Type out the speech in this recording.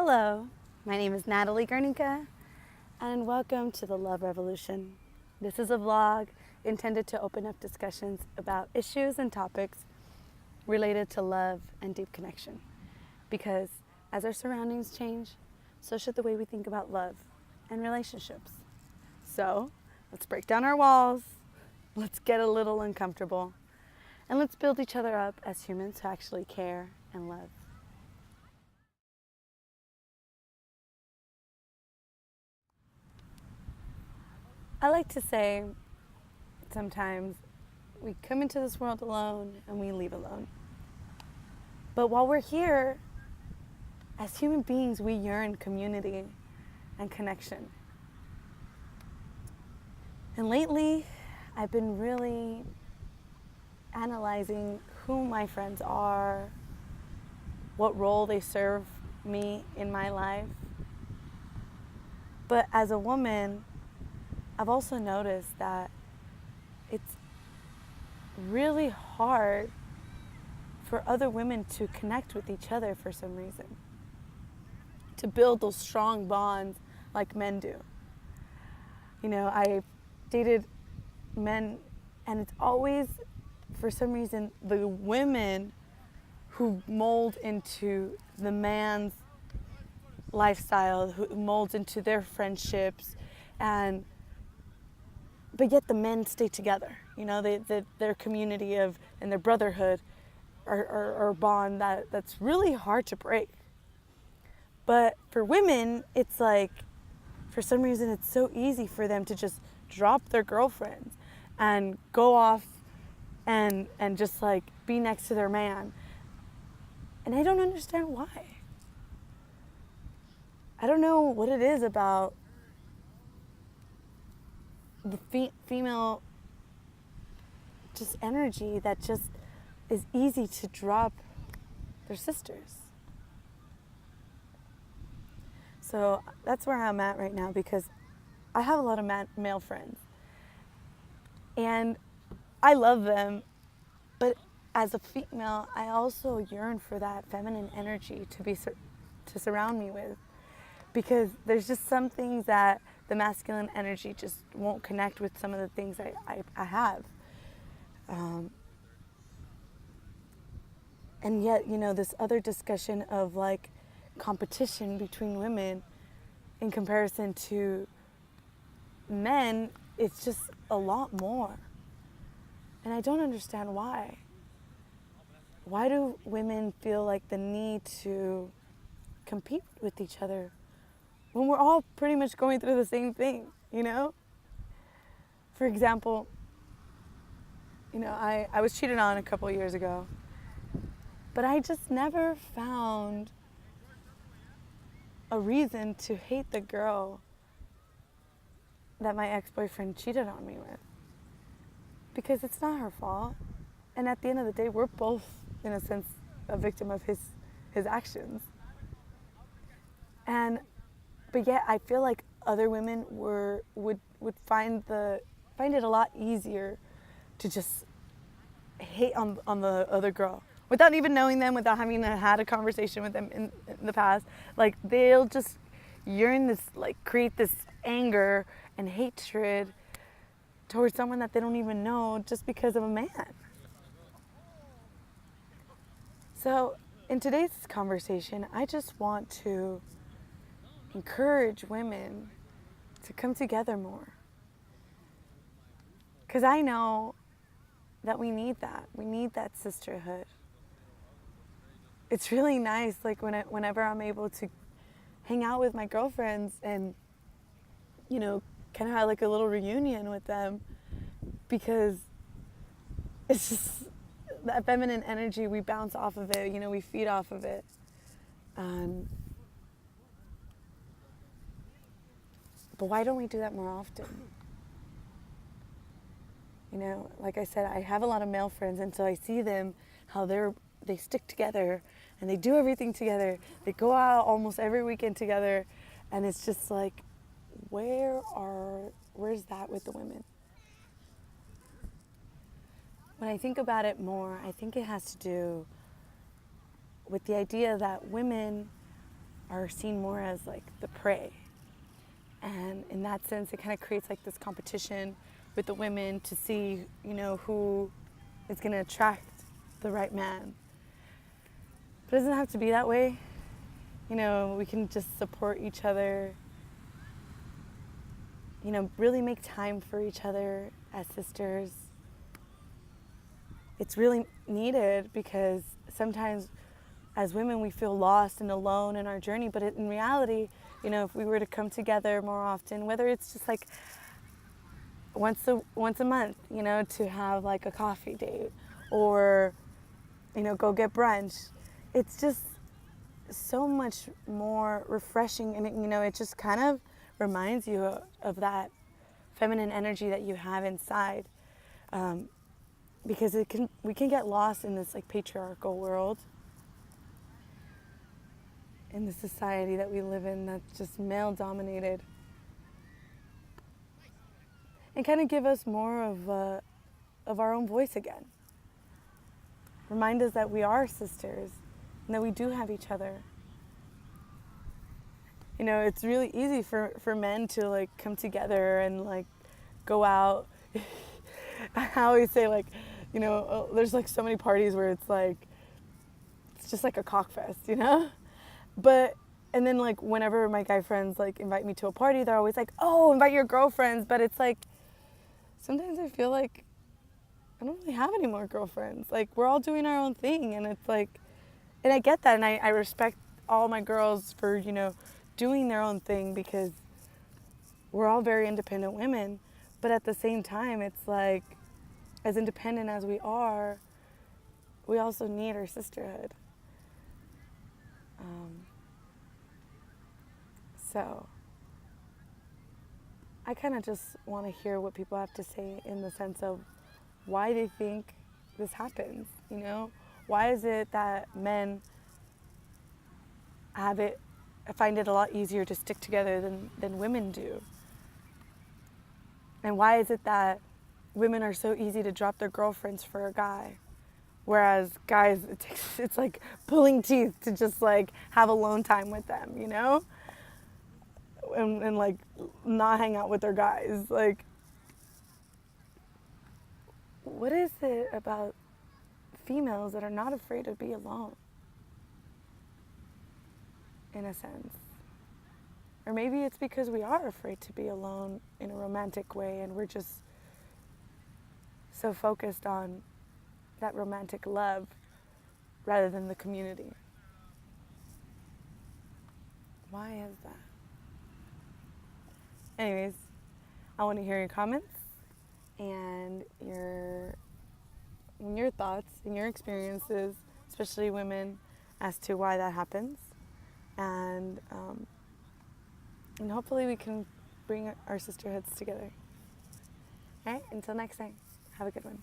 Hello, my name is Natalie Guernica, and welcome to the Love Revolution. This is a vlog intended to open up discussions about issues and topics related to love and deep connection. Because as our surroundings change, so should the way we think about love and relationships. So let's break down our walls, let's get a little uncomfortable, and let's build each other up as humans who actually care and love. I like to say sometimes we come into this world alone and we leave alone. But while we're here, as human beings, we yearn community and connection. And lately, I've been really analyzing who my friends are, what role they serve me in my life. But as a woman, I've also noticed that it's really hard for other women to connect with each other for some reason, to build those strong bonds like men do. You know, I dated men, and it's always, for some reason, the women who mold into the man's lifestyle, who molds into their friendships, but yet the men stay together. You know, their community and their brotherhood are a bond that's really hard to break. But for women, it's like, for some reason, it's so easy for them to just drop their girlfriends and go off and just like be next to their man. And I don't understand why. I don't know what it is about the female just energy that just is easy to drop their sisters. So that's where I'm at right now, because I have a lot of male friends and I love them, but as a female, I also yearn for that feminine energy to surround me with, because there's just some things that the masculine energy just won't connect with some of the things I have. And yet, you know, this other discussion of like competition between women in comparison to men, it's just a lot more. And I don't understand why. Why do women feel like the need to compete with each other when we're all pretty much going through the same thing, you know? For example, you know, I was cheated on a couple years ago, but I just never found a reason to hate the girl that my ex-boyfriend cheated on me with, because it's not her fault. And at the end of the day, we're both, in a sense, a victim of his actions. But yet I feel like other women would find it a lot easier to just hate on the other girl without even knowing them, without having had a conversation with them in the past. Like, they'll just yearn this, like, create this anger and hatred towards someone that they don't even know just because of a man. So in today's conversation, I just want to encourage women to come together more, because I know that we need that sisterhood. It's really nice, like, whenever I'm able to hang out with my girlfriends and, you know, kind of have like a little reunion with them, because it's just that feminine energy, we bounce off of it, you know, we feed off of it. But why don't we do that more often? You know, like I said, I have a lot of male friends, and so I see them, how they stick together and they do everything together. They go out almost every weekend together, and it's just like, where's that with the women? When I think about it more, I think it has to do with the idea that women are seen more as like the prey. And in that sense, it kind of creates like this competition with the women to see, who is going to attract the right man. But it doesn't have to be that way. We can just support each other, really make time for each other as sisters. It's really needed because sometimes as women we feel lost and alone in our journey, but in reality, if we were to come together more often, whether it's just like once a month, to have like a coffee date or, go get brunch, it's just so much more refreshing, and it just kind of reminds you of that feminine energy that you have inside, because we can get lost in this like patriarchal world, in the society that we live in that's just male dominated, and kind of give us more of our own voice again. Remind us that we are sisters and that we do have each other. It's really easy for men to like come together and like go out. I always say like, there's like so many parties where it's just like a cock fest, and then like whenever my guy friends like invite me to a party, they're always like, oh, invite your girlfriends. But it's like, sometimes I feel like I don't really have any more girlfriends. Like, we're all doing our own thing, and it's like, and I get that, and I respect all my girls for, doing their own thing, because we're all very independent women. But at the same time, it's like, as independent as we are, we also need our sisterhood. So I kind of just want to hear what people have to say in the sense of why they think this happens, Why is it that men find it a lot easier to stick together than women do? And why is it that women are so easy to drop their girlfriends for a guy, whereas guys, it's like pulling teeth to just like have alone time with them, and like not hang out with their guys. Like, what is it about females that are not afraid to be alone, in a sense? Or maybe it's because we are afraid to be alone in a romantic way, and we're just so focused on that romantic love rather than the community. Why is that? Anyways, I want to hear your comments and your thoughts and your experiences, especially women, as to why that happens. And hopefully we can bring our sisterhoods together. All right, until next time, have a good one.